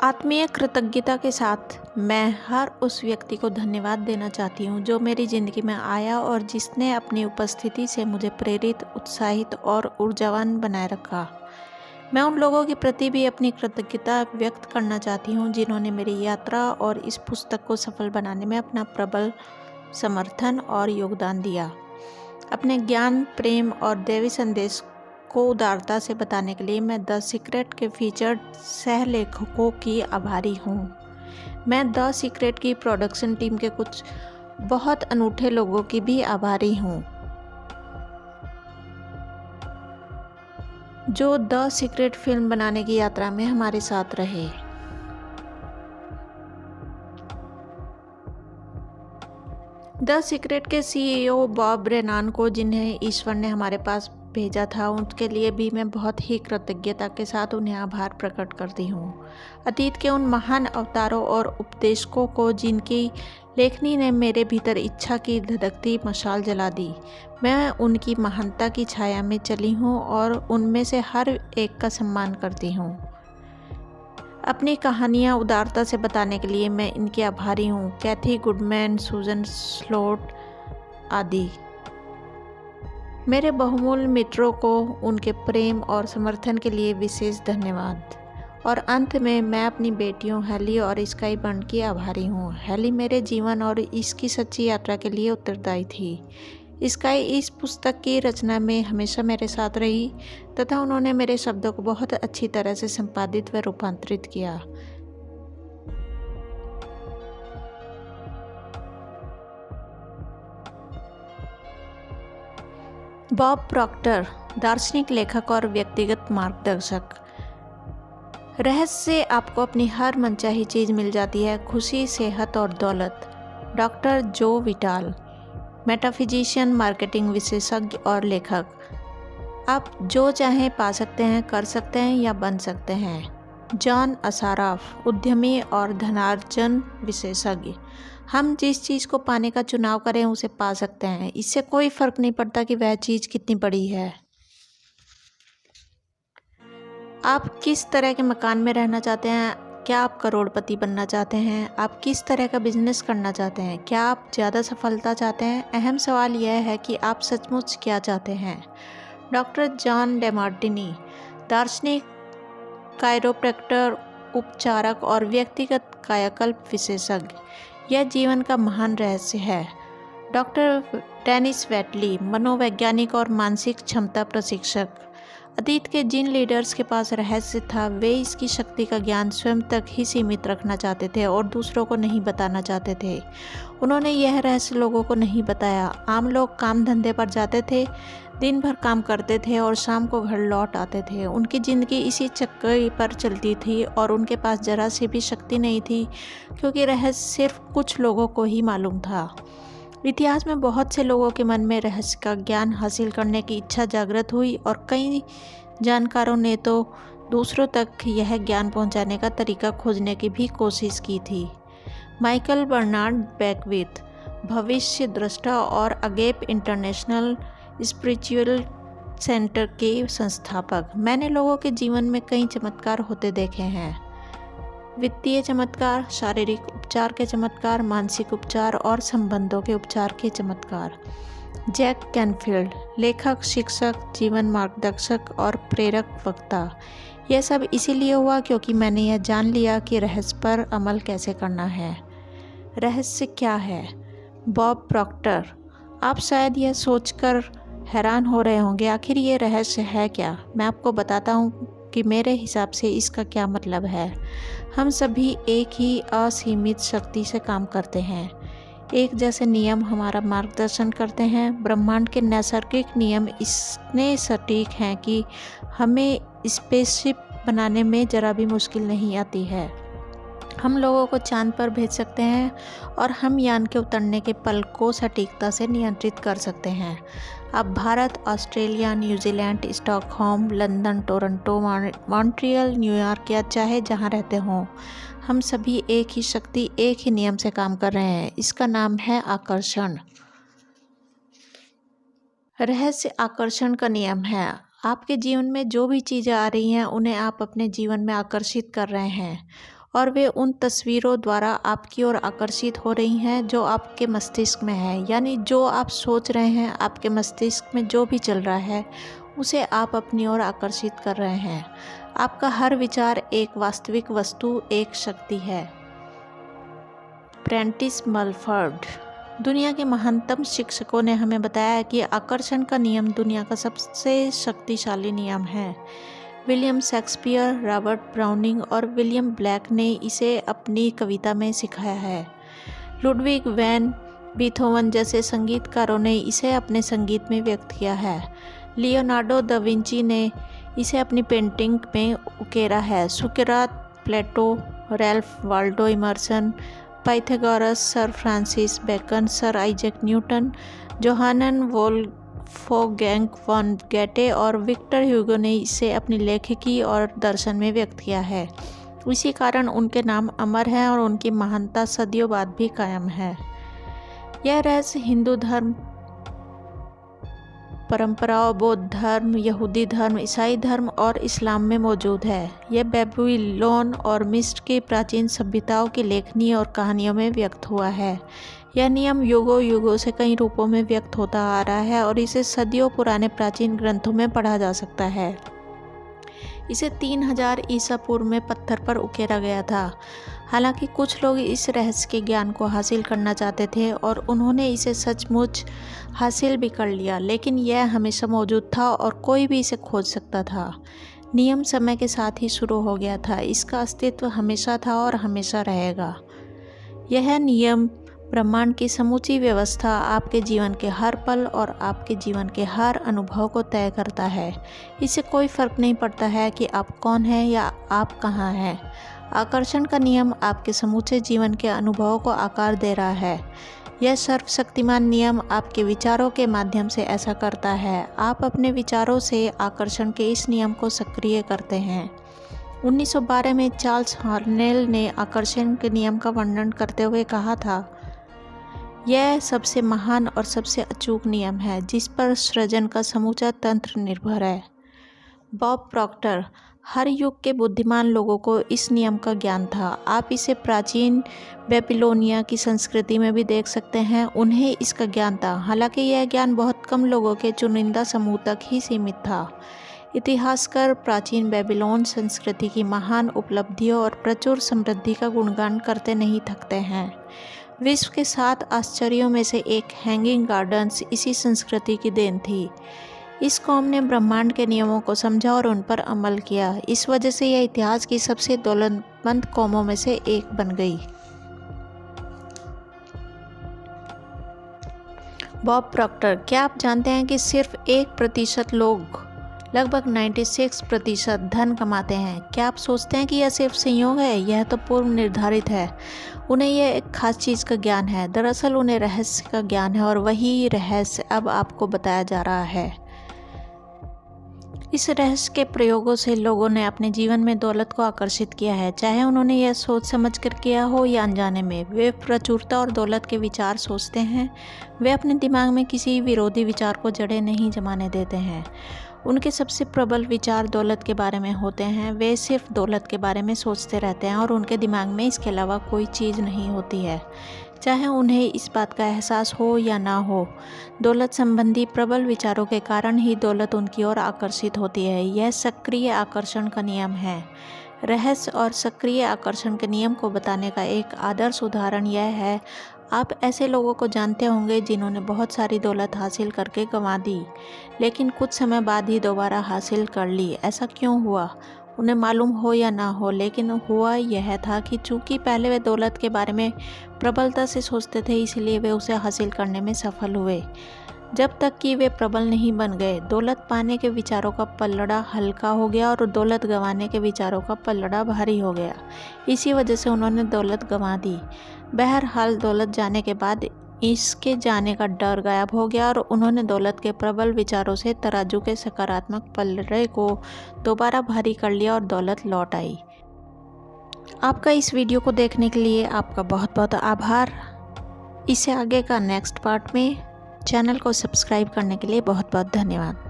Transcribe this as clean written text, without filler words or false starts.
आत्मीय कृतज्ञता के साथ मैं हर उस व्यक्ति को धन्यवाद देना चाहती हूँ जो मेरी ज़िंदगी में आया और जिसने अपनी उपस्थिति से मुझे प्रेरित, उत्साहित और ऊर्जावान बनाए रखा। मैं उन लोगों के प्रति भी अपनी कृतज्ञता व्यक्त करना चाहती हूँ जिन्होंने मेरी यात्रा और इस पुस्तक को सफल बनाने में अपना प्रबल समर्थन और योगदान दिया। अपने ज्ञान, प्रेम और दैवी संदेश को उदारता से बताने के लिए मैं द सीक्रेट के फीचर्ड सह लेखकों की आभारी हूँ। मैं द सीक्रेट की प्रोडक्शन टीम के कुछ बहुत अनूठे लोगों की भी आभारी हूँ जो द सीक्रेट फिल्म बनाने की यात्रा में हमारे साथ रहे। द सीक्रेट के सीईओ बॉब ब्रेनान को, जिन्हें ईश्वर ने हमारे पास भेजा था, उनके लिए भी मैं बहुत ही कृतज्ञता के साथ उन्हें आभार प्रकट करती हूँ। अतीत के उन महान अवतारों और उपदेशकों को जिनकी लेखनी ने मेरे भीतर इच्छा की धधकती मशाल जला दी। मैं उनकी महानता की छाया में चली हूँ और उनमें से हर एक का सम्मान करती हूँ। अपनी कहानियाँ उदारता से बताने के लिए मैं इनकी आभारी हूँ। कैथी गुडमैन, सूजन स्लोट आदि। मेरे बहुमूल्य मित्रों को उनके प्रेम और समर्थन के लिए विशेष धन्यवाद। और अंत में मैं अपनी बेटियों हेली और स्काई बर्न की आभारी हूँ। हेली मेरे जीवन और इसकी सच्ची यात्रा के लिए उत्तरदायी थी। स्काई इस पुस्तक की रचना में हमेशा मेरे साथ रही तथा उन्होंने मेरे शब्दों को बहुत अच्छी तरह से संपादित व रूपांतरित किया। बॉब प्रॉक्टर, दार्शनिक लेखक और व्यक्तिगत मार्गदर्शक। रहस्य से आपको अपनी हर मनचाही चीज़ मिल जाती है, खुशी, सेहत और दौलत। डॉक्टर जो विटाल, मेटाफिजिशियन, मार्केटिंग विशेषज्ञ और लेखक। आप जो चाहें पा सकते हैं, कर सकते हैं या बन सकते हैं। जॉन असाराफ, उद्यमी और धनार्जन विशेषज्ञ। हम जिस चीज़ को पाने का चुनाव करें उसे पा सकते हैं। इससे कोई फर्क नहीं पड़ता कि वह चीज़ कितनी बड़ी है। आप किस तरह के मकान में रहना चाहते हैं? क्या आप करोड़पति बनना चाहते हैं? आप किस तरह का बिजनेस करना चाहते हैं? क्या आप ज़्यादा सफलता चाहते हैं? अहम सवाल यह है कि आप सचमुच क्या चाहते हैं। डॉक्टर जॉन डेमार्टिनी, दार्शनिक, कायरोप्रैक्टर, उपचारक और व्यक्तिगत कायाकल्प विशेषज्ञ। यह जीवन का महान रहस्य है। डॉक्टर डेनिस वेटली, मनोवैज्ञानिक और मानसिक क्षमता प्रशिक्षक। अतीत के जिन लीडर्स के पास रहस्य था वे इसकी शक्ति का ज्ञान स्वयं तक ही सीमित रखना चाहते थे और दूसरों को नहीं बताना चाहते थे। उन्होंने यह रहस्य लोगों को नहीं बताया। आम लोग काम धंधे पर जाते थे, दिन भर काम करते थे और शाम को घर लौट आते थे। उनकी ज़िंदगी इसी चक्कर पर चलती थी और उनके पास जरा सी भी शक्ति नहीं थी क्योंकि रहस्य सिर्फ कुछ लोगों को ही मालूम था। इतिहास में बहुत से लोगों के मन में रहस्य का ज्ञान हासिल करने की इच्छा जागृत हुई और कई जानकारों ने तो दूसरों तक यह ज्ञान पहुंचाने का तरीका खोजने की भी कोशिश की थी। माइकल बर्नार्ड बैकविथ, भविष्य दृष्टा और अगेप इंटरनेशनल स्पिरिचुअल सेंटर के संस्थापक। मैंने लोगों के जीवन में कई चमत्कार होते देखे हैं। वित्तीय चमत्कार, शारीरिक उपचार के चमत्कार, मानसिक उपचार और संबंधों के उपचार के चमत्कार। जैक कैनफील्ड, लेखक, शिक्षक, जीवन मार्गदर्शक और प्रेरक वक्ता। यह सब इसीलिए हुआ क्योंकि मैंने यह जान लिया कि रहस्य पर अमल कैसे करना है। रहस्य क्या है? बॉब प्रॉक्टर, आप शायद यह सोचकर हैरान हो रहे होंगे, आखिर ये रहस्य है क्या? मैं आपको बताता हूँ कि मेरे हिसाब से इसका क्या मतलब है। हम सभी एक ही असीमित शक्ति से काम करते हैं। एक जैसे नियम हमारा मार्गदर्शन करते हैं। ब्रह्मांड के नैसर्गिक नियम इतने सटीक हैं कि हमें स्पेसशिप बनाने में जरा भी मुश्किल नहीं आती है। हम लोगों को चांद पर भेज सकते हैं और हम यान के उतरने के पल को सटीकता से नियंत्रित कर सकते हैं। अब Bharat, Australia, New Zealand, Stockholm, London, Toronto, Montreal, New York या चाहे जहां रहते हों, हम सभी एक ही शक्ति, एक ही नियम से काम कर रहे हैं। इसका नाम है आकर्षण। रहस्य आकर्षण का नियम है। आपके जीवन में जो भी चीज़ें आ रही हैं उन्हें आप अपने जीवन में आकर्षित कर रहे हैं और वे उन तस्वीरों द्वारा आपकी ओर आकर्षित हो रही हैं जो आपके मस्तिष्क में है। यानी जो आप सोच रहे हैं, आपके मस्तिष्क में जो भी चल रहा है उसे आप अपनी ओर आकर्षित कर रहे हैं। आपका हर विचार एक वास्तविक वस्तु, एक शक्ति है। प्रेंटिस मलफर्ड। दुनिया के महानतम शिक्षकों ने हमें बताया कि आकर्षण का नियम दुनिया का सबसे शक्तिशाली नियम है। विलियम शेक्सपियर, रॉबर्ट ब्राउनिंग और विलियम ब्लैक ने इसे अपनी कविता में सिखाया है। लुडविग वैन बीथोवन जैसे संगीतकारों ने इसे अपने संगीत में व्यक्त किया है। लियोनार्डो दा विंची ने इसे अपनी पेंटिंग में उकेरा है। सुकरात, Plato, Ralph Waldo Emerson, Pythagoras, sir Francis Bacon, sir Isaac Newton, Johann Wolfgang von Goethe और विक्टर ह्यूगो ने इसे अपनी लेखिकी और दर्शन में व्यक्त किया है। इसी कारण उनके नाम अमर हैं और उनकी महानता सदियों बाद भी कायम है। यह रहस्य हिंदू धर्म परंपराओं, बौद्ध धर्म, यहूदी धर्म, ईसाई धर्म और इस्लाम में मौजूद है। यह बेबीलोन और मिस्र की प्राचीन सभ्यताओं की लेखनी और कहानियों में व्यक्त हुआ है। यह नियम युगों युगों से कई रूपों में व्यक्त होता आ रहा है और इसे सदियों पुराने प्राचीन ग्रंथों में पढ़ा जा सकता है। इसे 3000 ईसा पूर्व में पत्थर पर उकेरा गया था। हालांकि कुछ लोग इस रहस्य के ज्ञान को हासिल करना चाहते थे और उन्होंने इसे सचमुच हासिल भी कर लिया, लेकिन यह हमेशा मौजूद था और कोई भी इसे खोज सकता था। नियम समय के साथ ही शुरू हो गया था। इसका अस्तित्व हमेशा था और हमेशा रहेगा। यह नियम ब्रह्मांड की समूची व्यवस्था, आपके जीवन के हर पल और आपके जीवन के हर अनुभव को तय करता है। इससे कोई फर्क नहीं पड़ता है कि आप कौन हैं या आप कहाँ हैं। आकर्षण का नियम आपके समूचे जीवन के अनुभवों को आकार दे रहा है। यह सर्वशक्तिमान नियम आपके विचारों के माध्यम से ऐसा करता है। आप अपने विचारों से आकर्षण के इस नियम को सक्रिय करते हैं। 1912 में चार्ल्स हॉर्नेल ने आकर्षण के नियम का वर्णन करते हुए कहा था, यह सबसे महान और सबसे अचूक नियम है जिस पर सृजन का समूचा तंत्र निर्भर है। Bob Procter. हर युग के बुद्धिमान लोगों को इस नियम का ज्ञान था। आप इसे प्राचीन बेबीलोनिया की संस्कृति में भी देख सकते हैं। उन्हें इसका ज्ञान था, हालांकि यह ज्ञान बहुत कम लोगों के चुनिंदा समूह तक ही सीमित था। इतिहासकार प्राचीन बेबीलोन संस्कृति की महान उपलब्धियों और प्रचुर समृद्धि का गुणगान करते नहीं थकते हैं। विश्व के 7 आश्चर्यों में से एक हैंगिंग गार्डन्स इसी संस्कृति की देन थी। इस कौम ने ब्रह्मांड के नियमों को समझा और उन पर अमल किया। इस वजह से यह इतिहास की सबसे दौलतमंद कौमों में से एक बन गई। Bob Procter. क्या आप जानते हैं कि सिर्फ 1% लोग लगभग 96% धन कमाते हैं? क्या आप सोचते हैं कि यह सिर्फ संयोग है? यह तो पूर्व निर्धारित है। उन्हें यह एक खास चीज़ का ज्ञान है। दरअसल उन्हें रहस्य का ज्ञान है और वही रहस्य अब आपको बताया जा रहा है। इस रहस्य के प्रयोगों से लोगों ने अपने जीवन में दौलत को आकर्षित किया है, चाहे उन्होंने यह सोच समझ कर किया हो या अनजाने में। वे प्रचुरता और दौलत के विचार सोचते हैं। वे अपने दिमाग में किसी विरोधी विचार को जड़ें नहीं जमाने देते हैं। उनके सबसे प्रबल विचार दौलत के बारे में होते हैं। वे सिर्फ दौलत के बारे में सोचते रहते हैं और उनके दिमाग में इसके अलावा कोई चीज़ नहीं होती है, चाहे उन्हें इस बात का एहसास हो या ना हो। दौलत संबंधी प्रबल विचारों के कारण ही दौलत उनकी ओर आकर्षित होती है। यह सक्रिय आकर्षण का नियम है। रहस्य और सक्रिय आकर्षण के नियम को बताने का एक आदर्श उदाहरण यह है, आप ऐसे लोगों को जानते होंगे जिन्होंने बहुत सारी दौलत हासिल करके गंवा दी, लेकिन कुछ समय बाद ही दोबारा हासिल कर ली। ऐसा क्यों हुआ? उन्हें मालूम हो या ना हो, लेकिन हुआ यह था कि चूंकि पहले वे दौलत के बारे में प्रबलता से सोचते थे, इसलिए वे उसे हासिल करने में सफल हुए। जब तक कि वे प्रबल नहीं बन गए, दौलत पाने के विचारों का पल्लड़ा हल्का हो गया और दौलत गंवाने के विचारों का पल्लड़ा भारी हो गया। इसी वजह से उन्होंने दौलत गंवा दी। बहरहाल दौलत जाने के बाद इसके जाने का डर गायब हो गया और उन्होंने दौलत के प्रबल विचारों से तराजू के सकारात्मक पल्लड़े को दोबारा भारी कर लिया और दौलत लौट आई। आपका इस वीडियो को देखने के लिए आपका बहुत बहुत आभार। इससे आगे का नेक्स्ट पार्ट में चैनल को सब्सक्राइब करने के लिए बहुत बहुत धन्यवाद।